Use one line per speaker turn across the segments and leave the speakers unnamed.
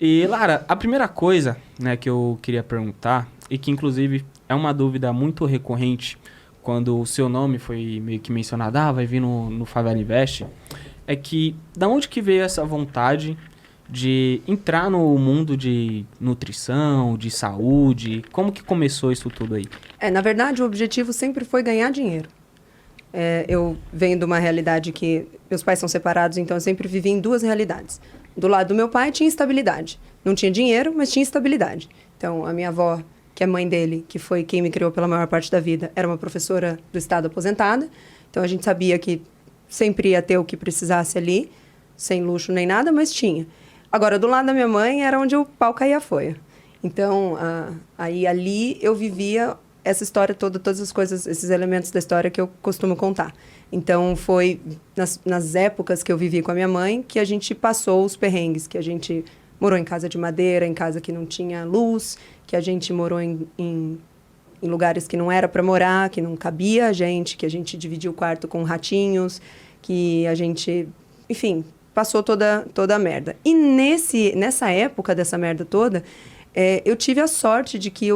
E, Lara, a primeira coisa, né, que eu queria perguntar, e que inclusive é uma dúvida muito recorrente quando o seu nome foi meio que mencionado, vai vir no Favela Invest, é que da onde que veio essa vontade de entrar no mundo de nutrição, de saúde? Como que começou isso tudo aí?
Na verdade, o objetivo sempre foi ganhar dinheiro. Eu venho de uma realidade que meus pais são separados, então eu sempre vivi em duas realidades. Do lado do meu pai tinha estabilidade. Não tinha dinheiro, mas tinha estabilidade. Então, a minha avó, que é mãe dele, que foi quem me criou pela maior parte da vida, era uma professora do estado aposentada. Então, a gente sabia que sempre ia ter o que precisasse ali, sem luxo nem nada, mas tinha. Agora, do lado da minha mãe, era onde o pau caía a folha. Então, aí ali eu vivia essa história toda, todas as coisas, esses elementos da história que eu costumo contar. Então, foi nas épocas que eu vivi com a minha mãe que a gente passou os perrengues, que a gente morou em casa de madeira, em casa que não tinha luz, que a gente morou em lugares que não era para morar, que não cabia a gente, que a gente dividia o quarto com ratinhos, que a gente, enfim, passou toda a merda. E nessa época dessa merda toda, eu tive a sorte de que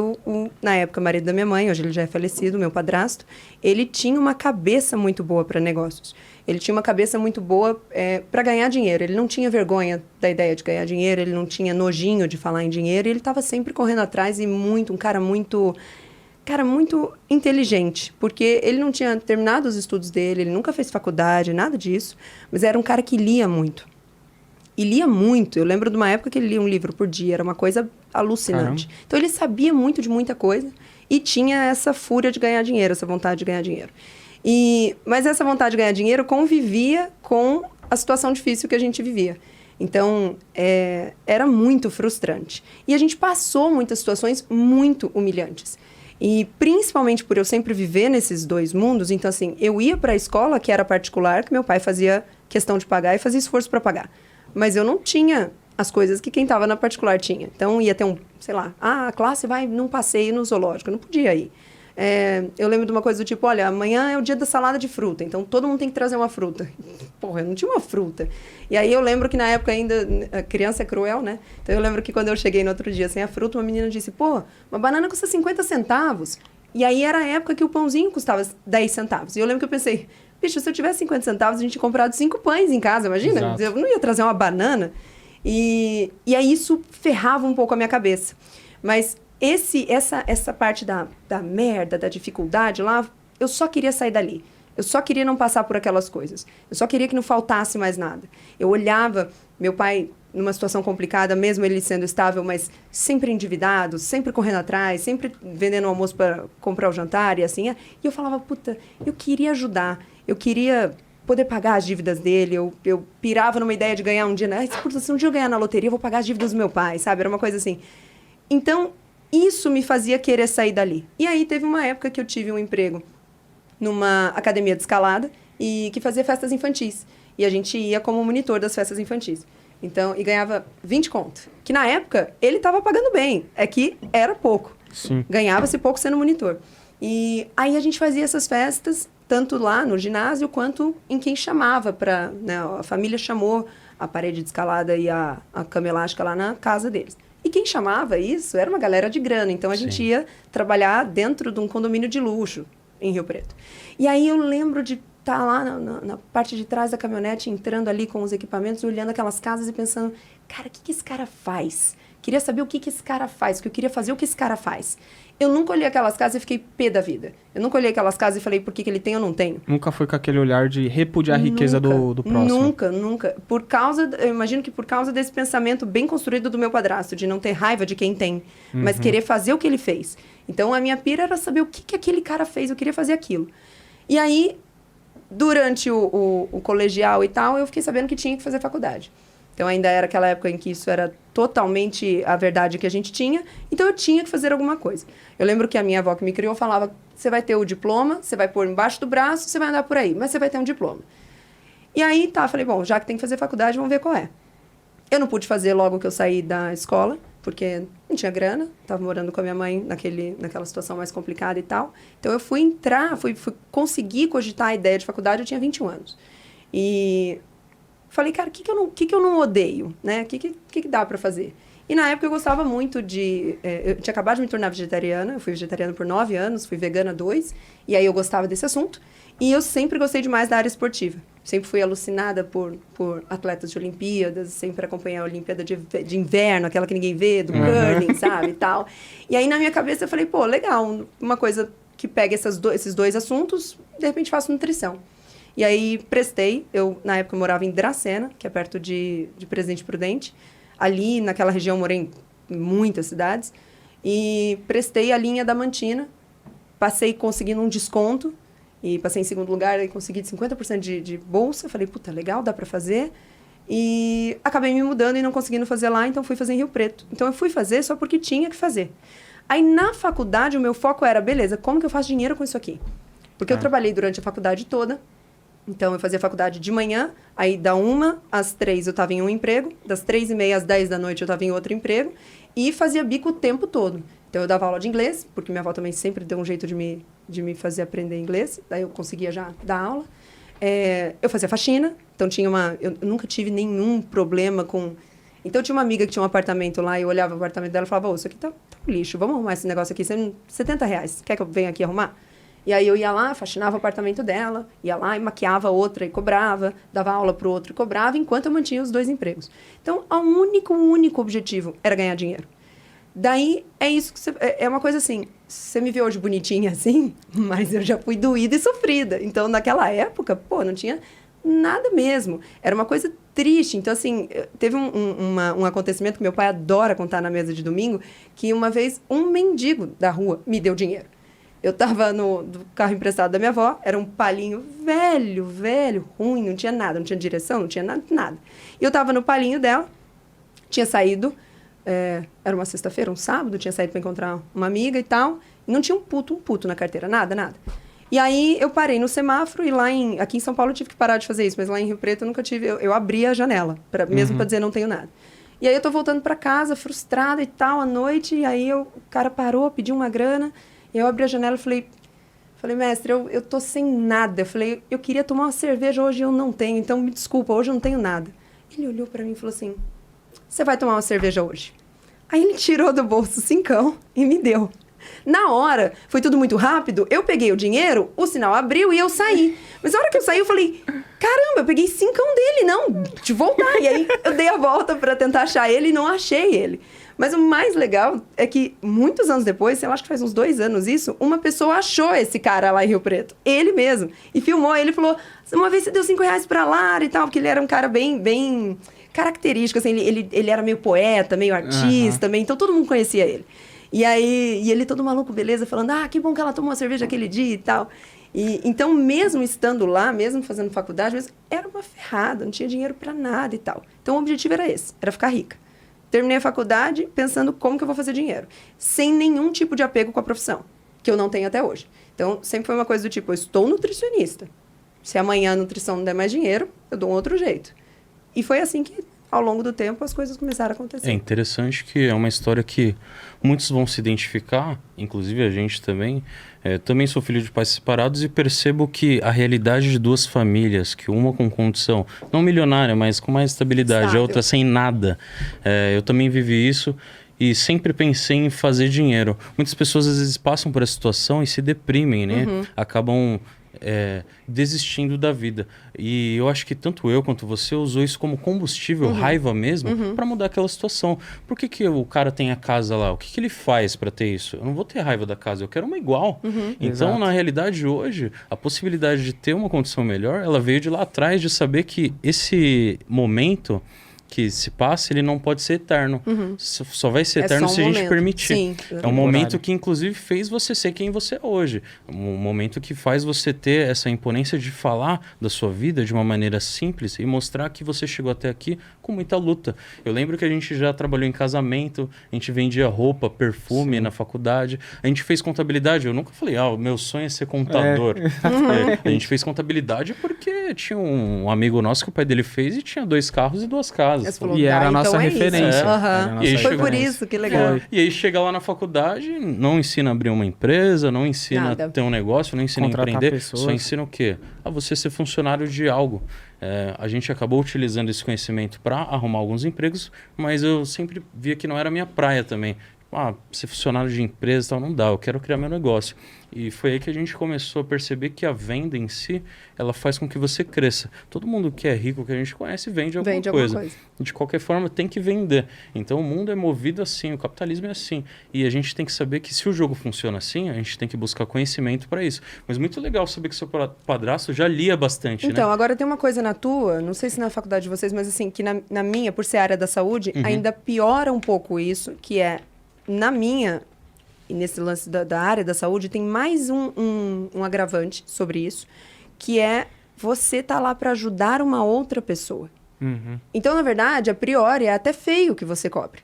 na época, o marido da minha mãe, hoje ele já é falecido, meu padrasto, ele tinha uma cabeça muito boa para negócios. Ele tinha uma cabeça muito boa para ganhar dinheiro. Ele não tinha vergonha da ideia de ganhar dinheiro, ele não tinha nojinho de falar em dinheiro, e ele estava sempre correndo atrás e um cara muito inteligente, porque ele não tinha terminado os estudos dele, ele nunca fez faculdade, nada disso, mas era um cara que lia muito. E lia muito. Eu lembro de uma época que ele lia um livro por dia, era uma coisa alucinante. Caramba. Então, ele sabia muito de muita coisa e tinha essa fúria de ganhar dinheiro, essa vontade de ganhar dinheiro. Mas essa vontade de ganhar dinheiro convivia com a situação difícil que a gente vivia. Então, era muito frustrante. E a gente passou muitas situações muito humilhantes. E principalmente por eu sempre viver nesses dois mundos, então assim, eu ia para a escola que era particular, que meu pai fazia questão de pagar e fazia esforço para pagar. Mas eu não tinha as coisas que quem estava na particular tinha. Então, ia ter sei lá, a classe vai num passeio no zoológico. Eu não podia ir. Eu lembro de uma coisa do tipo, olha, amanhã é o dia da salada de fruta, então todo mundo tem que trazer uma fruta. Porra, eu não tinha uma fruta. E aí eu lembro que na época ainda, a criança é cruel, né? Então eu lembro que quando eu cheguei no outro dia sem a fruta, uma menina disse, uma banana custa 50 centavos. E aí era a época que o pãozinho custava 10 centavos. E eu lembro que eu pensei, bicho, se eu tivesse 50 centavos, a gente tinha comprado 5 pães em casa, imagina? Exato. Eu não ia trazer uma banana. E aí isso ferrava um pouco a minha cabeça. Mas essa parte da merda, da dificuldade lá, eu só queria sair dali. Eu só queria não passar por aquelas coisas. Eu só queria que não faltasse mais nada. Eu olhava meu pai numa situação complicada, mesmo ele sendo estável, mas sempre endividado, sempre correndo atrás, sempre vendendo o almoço para comprar o jantar e assim. E eu falava, puta, eu queria ajudar. Eu queria poder pagar as dívidas dele. Eu pirava numa ideia de ganhar um dia. Puta, se um dia eu ganhar na loteria, eu vou pagar as dívidas do meu pai, sabe? Era uma coisa assim. Então, isso me fazia querer sair dali. E aí teve uma época que eu tive um emprego numa academia de escalada e que fazia festas infantis. E a gente ia como monitor das festas infantis. Então, e ganhava 20 conto. Que na época, ele estava pagando bem. É que era pouco.
Sim.
Ganhava-se pouco sendo monitor. E aí a gente fazia essas festas, tanto lá no ginásio, quanto em quem chamava para... Né, a família chamou a parede de escalada e a cama elástica lá na casa deles. E quem chamava isso era uma galera de grana. Então, a gente ia trabalhar dentro de um condomínio de luxo em Rio Preto. E aí eu lembro de estar lá na parte de trás da caminhonete, entrando ali com os equipamentos, olhando aquelas casas e pensando, cara, o que esse cara faz? Queria saber o que esse cara faz, porque eu queria fazer o que esse cara faz. Eu nunca olhei aquelas casas e fiquei pé da vida. Eu nunca olhei aquelas casas e falei, por que ele tem ou não tenho?
Nunca foi com aquele olhar de repudiar a riqueza do próximo?
Nunca. Eu imagino que por causa desse pensamento bem construído do meu padrasto, de não ter raiva de quem tem, mas querer fazer o que ele fez. Então, a minha pira era saber o que aquele cara fez, eu queria fazer aquilo. E aí, durante o colegial e tal, eu fiquei sabendo que tinha que fazer faculdade. Então, ainda era aquela época em que isso era totalmente a verdade que a gente tinha. Então, eu tinha que fazer alguma coisa. Eu lembro que a minha avó que me criou falava, você vai ter o diploma, você vai pôr embaixo do braço, você vai andar por aí, mas você vai ter um diploma. E aí, falei, bom, já que tem que fazer faculdade, vamos ver qual é. Eu não pude fazer logo que eu saí da escola, porque não tinha grana, estava morando com a minha mãe naquela situação mais complicada e tal. Então, eu fui conseguir cogitar a ideia de faculdade, eu tinha 21 anos. E falei, cara, o que eu não odeio, né? O que dá para fazer? E na época eu gostava muito de... eu tinha acabado de me tornar vegetariana, eu fui vegetariana por 9 anos, fui vegana 2, e aí eu gostava desse assunto. E eu sempre gostei demais da área esportiva. Sempre fui alucinada por atletas de Olimpíadas, sempre acompanhei a Olimpíada de inverno, aquela que ninguém vê, do curling, sabe, e tal. E aí na minha cabeça eu falei, pô, legal, uma coisa que pega esses dois assuntos, de repente faço nutrição. E aí prestei, na época eu morava em Dracena, que é perto de Presidente Prudente. Ali, naquela região, morei em muitas cidades. E prestei a linha da Mantina. Passei conseguindo um desconto. E passei em segundo lugar e consegui 50% de bolsa. Falei, puta, legal, dá pra fazer. E acabei me mudando e não conseguindo fazer lá, então fui fazer em Rio Preto. Então eu fui fazer só porque tinha que fazer. Aí na faculdade o meu foco era, beleza, como que eu faço dinheiro com isso aqui? Porque eu trabalhei durante a faculdade toda. Então, eu fazia faculdade de manhã, aí da 1 às 3 eu estava em um emprego, das 3h30 às 10 da noite eu estava em outro emprego, e fazia bico o tempo todo. Então, eu dava aula de inglês, porque minha avó também sempre deu um jeito de me fazer aprender inglês, daí eu conseguia já dar aula. Eu fazia faxina, então eu nunca tive nenhum problema com... Então, eu tinha uma amiga que tinha um apartamento lá, e eu olhava o apartamento dela e falava, ô, isso aqui tá um lixo, vamos arrumar esse negócio aqui, R$70, quer que eu venha aqui arrumar? E aí eu ia lá, faxinava o apartamento dela, ia lá e maquiava outra e cobrava, dava aula para o outro e cobrava, enquanto eu mantinha os 2 empregos. Então, o único objetivo era ganhar dinheiro. Daí, é isso que é uma coisa assim, você me vê hoje bonitinha assim, mas eu já fui doída e sofrida. Então, naquela época, pô, não tinha nada mesmo. Era uma coisa triste. Então, assim, teve um acontecimento que meu pai adora contar na mesa de domingo, que uma vez um mendigo da rua me deu dinheiro. Eu estava no carro emprestado da minha avó, era um Palinho velho, ruim, não tinha nada, não tinha direção, não tinha nada. E eu estava no Palinho dela, tinha saído, era uma sexta-feira, um sábado, tinha saído para encontrar uma amiga e tal, e não tinha um puto na carteira, nada. E aí eu parei no semáforo e aqui em São Paulo eu tive que parar de fazer isso, mas lá em Rio Preto eu nunca tive, eu abri a janela, mesmo para dizer não tenho nada. E aí eu tô voltando para casa, frustrada e tal, à noite, e aí o cara parou, pediu uma grana. Eu abri a janela e falei, mestre, eu tô sem nada. Eu falei, eu queria tomar uma cerveja, hoje eu não tenho, então me desculpa, hoje eu não tenho nada. Ele olhou pra mim e falou assim, você vai tomar uma cerveja hoje? Aí ele tirou do bolso 5 e me deu. Na hora, foi tudo muito rápido, eu peguei o dinheiro, o sinal abriu e eu saí. Mas na hora que eu saí, eu falei, caramba, eu peguei 5 dele, não, de voltar. E aí eu dei a volta pra tentar achar ele e não achei ele. Mas o mais legal é que, muitos anos depois, eu acho que faz uns 2 anos isso, uma pessoa achou esse cara lá em Rio Preto. Ele mesmo. E filmou, ele falou, uma vez você deu R$5 pra Lara e tal, porque ele era um cara bem característico, assim, ele era meio poeta, meio artista, então todo mundo conhecia ele. E aí, ele todo maluco, beleza, falando, que bom que ela tomou uma cerveja aquele dia e tal. E, então, mesmo estando lá, mesmo fazendo faculdade, era uma ferrada, não tinha dinheiro pra nada e tal. Então, o objetivo era esse, era ficar rica. Terminei a faculdade pensando como que eu vou fazer dinheiro. Sem nenhum tipo de apego com a profissão, que eu não tenho até hoje. Então, sempre foi uma coisa do tipo, eu estou nutricionista. Se amanhã a nutrição não der mais dinheiro, eu dou um outro jeito. E foi assim que, ao longo do tempo, as coisas começaram a acontecer.
É interessante que é uma história que muitos vão se identificar, inclusive a gente também. Também sou filho de pais separados e percebo que a realidade de 2 famílias, que uma com condição, não milionária, mas com mais estabilidade,
Estável.
a outra sem nada. Eu também vivi isso e sempre pensei em fazer dinheiro. Muitas pessoas às vezes passam por essa situação e se deprimem, né? Acabam desistindo da vida. E eu acho que tanto eu quanto você usou isso como combustível, raiva mesmo, para mudar aquela situação. Por que o cara tem a casa lá? O que ele faz para ter isso? Eu não vou ter raiva da casa, eu quero uma igual. Então,
Exato.
na realidade, hoje, a possibilidade de ter uma condição melhor, ela veio de lá atrás, de saber que esse momento que se passa, ele não pode ser eterno. Só vai ser eterno se a gente permitir.
Sim,
É um momento que, inclusive, fez você ser quem você é hoje. Um momento que faz você ter essa imponência de falar da sua vida de uma maneira simples e mostrar que você chegou até aqui com muita luta. Eu lembro que a gente já trabalhou em casamento, a gente vendia roupa, perfume na faculdade, a gente fez contabilidade. Eu nunca falei, o meu sonho é ser contador. A gente fez contabilidade porque porque tinha um amigo nosso que o pai dele fez e tinha 2 carros e 2 casas.
Falou,
E era a nossa
então é
referência.
isso.
Era a nossa
E aí
Foi
chegou
por isso, que legal.
E aí chega lá na faculdade, não ensina a abrir uma empresa, não ensina
Nada.
a ter um negócio, não ensina a
Contratar
empreender,
pessoas.
só ensina o quê? A você ser funcionário de algo. A gente acabou utilizando esse conhecimento para arrumar alguns empregos, mas eu sempre via que não era a minha praia também. Ser funcionário de empresa e tal, não dá, eu quero criar meu negócio. E foi aí que a gente começou a perceber que a venda em si, ela faz com que você cresça. Todo mundo que é rico, que a gente conhece, vende alguma coisa. De qualquer forma, tem que vender. Então, o mundo é movido assim, o capitalismo é assim. E a gente tem que saber que se o jogo funciona assim, a gente tem que buscar conhecimento para isso. Mas muito legal saber que seu padrasto já lia bastante,
Então,
né?
agora tem uma coisa na tua, não sei se na faculdade de vocês, mas assim, que na minha, por ser área da saúde, ainda piora um pouco isso, que é, na minha, e nesse lance da área da saúde, tem mais um agravante sobre isso, que é você tá lá para ajudar uma outra pessoa.
Uhum.
Então, na verdade, a priori, é até feio que você cobre.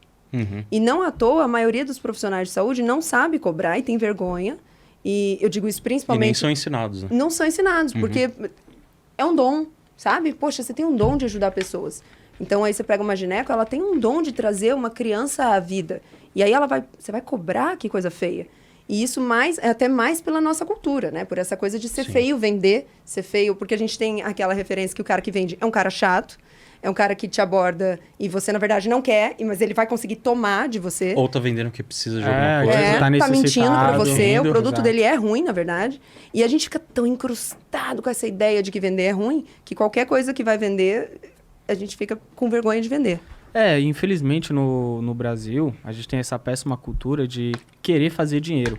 E não à toa, a maioria dos profissionais de saúde não sabe cobrar e tem vergonha. E eu digo isso
E
principalmente...
nem são ensinados, né?
Não são ensinados, porque é um dom, sabe? Poxa, você tem um dom de ajudar pessoas. Então, aí você pega uma gineco, ela tem um dom de trazer uma criança à vida. E aí você vai cobrar, que coisa feia. E isso é até mais pela nossa cultura, né? Por essa coisa de ser feio vender, ser feio, porque a gente tem aquela referência que o cara que vende é um cara chato, é um cara que te aborda e você, na verdade, não quer, mas ele vai conseguir tomar de você.
Ou tá vendendo que precisa de alguma coisa.
tá
Tá mentindo pra você,
necessitado,
o produto
exato.
dele é ruim, na verdade. E a gente fica tão incrustado com essa ideia de que vender é ruim, que qualquer coisa que vai vender, a gente fica com vergonha de vender.
Infelizmente no Brasil, a gente tem essa péssima cultura de querer fazer dinheiro,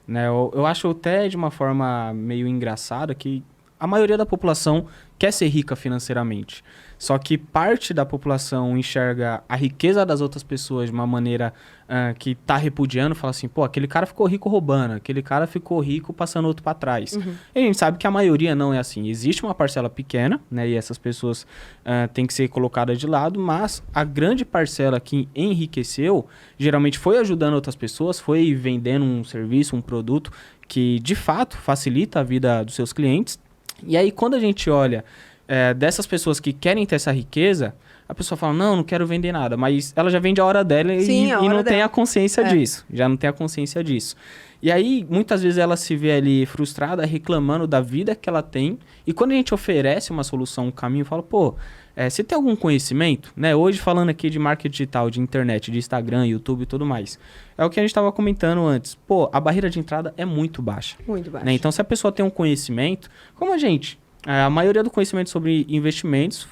né? Eu acho até de uma forma meio engraçada que a maioria da população quer ser rica financeiramente. Só que parte da população enxerga a riqueza das outras pessoas de uma maneira que tá repudiando, fala assim, pô, aquele cara ficou rico roubando, aquele cara ficou rico passando outro para trás. E a gente sabe que a maioria não é assim. Existe uma parcela pequena, né, e essas pessoas têm que ser colocadas de lado, mas a grande parcela que enriqueceu, geralmente foi ajudando outras pessoas, foi vendendo um serviço, um produto que, de fato, facilita a vida dos seus clientes. E aí, quando a gente olha dessas pessoas que querem ter essa riqueza, a pessoa fala, não quero vender nada, mas ela já vende a hora dela e não tem a consciência disso, já não tem a consciência disso. E aí, muitas vezes ela se vê ali frustrada, reclamando da vida que ela tem, e quando a gente oferece uma solução, um caminho, fala, pô, você tem algum conhecimento, né? Hoje falando aqui de marketing digital, de internet, de Instagram, YouTube e tudo mais, é o que a gente estava comentando antes, pô, a barreira de entrada é muito baixa.
Muito baixa.
Né? Então, se a pessoa tem um conhecimento, como a gente... A maioria do conhecimento sobre investimentos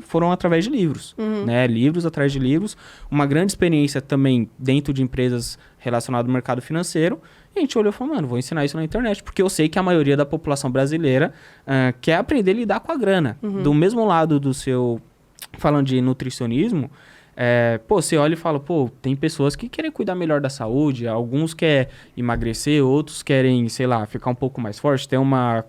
foram através de livros, né? Livros atrás de livros. Uma grande experiência também dentro de empresas relacionadas ao mercado financeiro. E a gente olhou e falou, mano, vou ensinar isso na internet. Porque eu sei que a maioria da população brasileira quer aprender a lidar com a grana. Do mesmo lado do seu... Falando de nutricionismo... você olha e fala, tem pessoas que querem cuidar melhor da saúde, alguns querem emagrecer, outros querem, sei lá, ficar um pouco mais forte, ter uma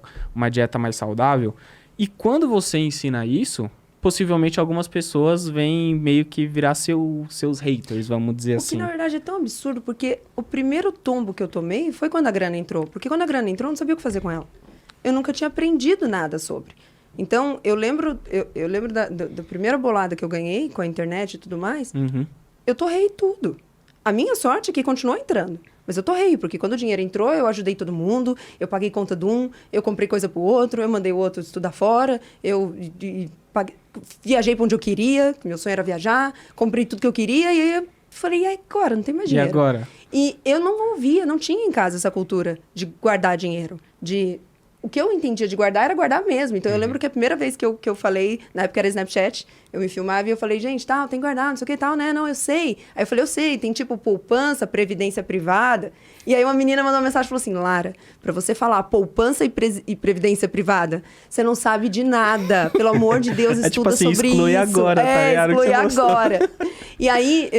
dieta mais saudável. E quando você ensina isso, possivelmente algumas pessoas vêm meio que virar seus haters, vamos dizer assim.
O que, na verdade, é tão absurdo, porque o primeiro tombo que eu tomei foi quando a grana entrou. Porque quando a grana entrou, eu não sabia o que fazer com ela. Eu nunca tinha aprendido nada sobre. Então, eu lembro da primeira bolada que eu ganhei com a internet e tudo mais, eu torrei tudo. A minha sorte é que continuou entrando. Mas eu torrei, porque quando o dinheiro entrou, eu ajudei todo mundo, eu paguei conta de um, eu comprei coisa pro outro, eu mandei o outro estudar fora, eu viajei para onde eu queria, meu sonho era viajar, comprei tudo que eu queria, e aí eu falei, e agora? Não tem mais dinheiro.
E agora?
E eu não tinha em casa essa cultura de guardar dinheiro, O que eu entendia de guardar era guardar mesmo. Então, eu lembro que a primeira vez que eu falei, na época era Snapchat, eu me filmava e eu falei, gente, tem que guardar, não sei o que, tal, né? Não, eu sei. Aí eu falei, eu sei, tem tipo poupança, previdência privada. E aí uma menina mandou uma mensagem e falou assim, Lara, pra você falar poupança e previdência privada, você não sabe de nada. Pelo amor de Deus, estuda
tipo assim,
sobre
exclui
isso.
agora, tá ligado?
Exclui agora. E aí,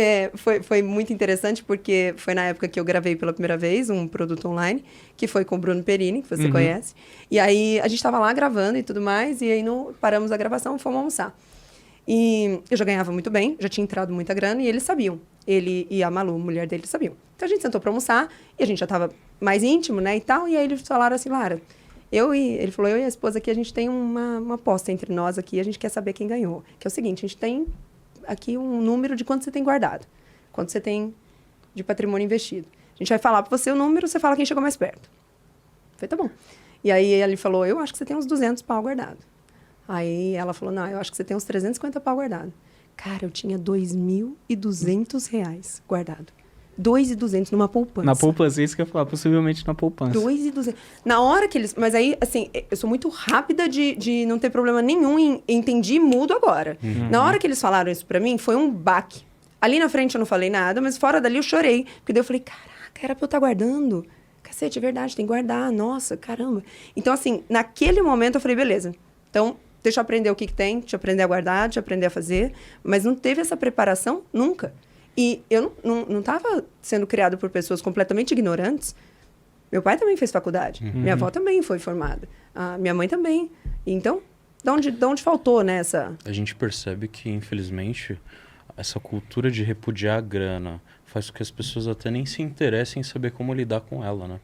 foi muito interessante, porque foi na época que eu gravei pela primeira vez um produto online, que foi com o Bruno Perini, que você conhece. E aí, a gente estava lá gravando e tudo mais, e aí paramos a gravação e fomos almoçar. E eu já ganhava muito bem, já tinha entrado muita grana, e eles sabiam. Ele e a Malu, mulher dele, sabiam. Então, a gente sentou para almoçar, e a gente já estava mais íntimo, né, e tal, e aí eles falaram assim, Lara, Ele falou, eu e a esposa aqui, a gente tem uma aposta entre nós aqui, a gente quer saber quem ganhou. Que é o seguinte, a gente tem aqui um número de quanto você tem guardado, quanto você tem de patrimônio investido. A gente vai falar para você o número, você fala quem chegou mais perto. Eu falei, tá bom. E aí ele falou, eu acho que você tem uns 200 pau guardado. Aí ela falou, não, eu acho que você tem uns 350 pau guardado. Cara, eu tinha R$2.200 guardado. 2.200 numa poupança.
Na poupança, isso que eu ia falar, possivelmente na poupança.
2.200. Na hora que eles... Mas aí, assim, eu sou muito rápida de não ter problema nenhum em entendi e mudo agora. Na hora que eles falaram isso pra mim, foi um baque. Ali na frente eu não falei nada, mas fora dali eu chorei. Porque daí eu falei, caraca, era pra eu estar guardando. Cacete, é verdade, tem que guardar. Nossa, caramba. Então, assim, naquele momento eu falei, beleza. Então, deixa eu aprender o que tem, deixa eu aprender a guardar, deixa eu aprender a fazer. Mas não teve essa preparação nunca. E eu não estava sendo criado por pessoas completamente ignorantes. Meu pai também fez faculdade. Minha avó também foi formada. A minha mãe também. Então, de onde faltou, né, essa...
A gente percebe que, infelizmente, essa cultura de repudiar a grana faz com que as pessoas até nem se interessem em saber como lidar com ela, né?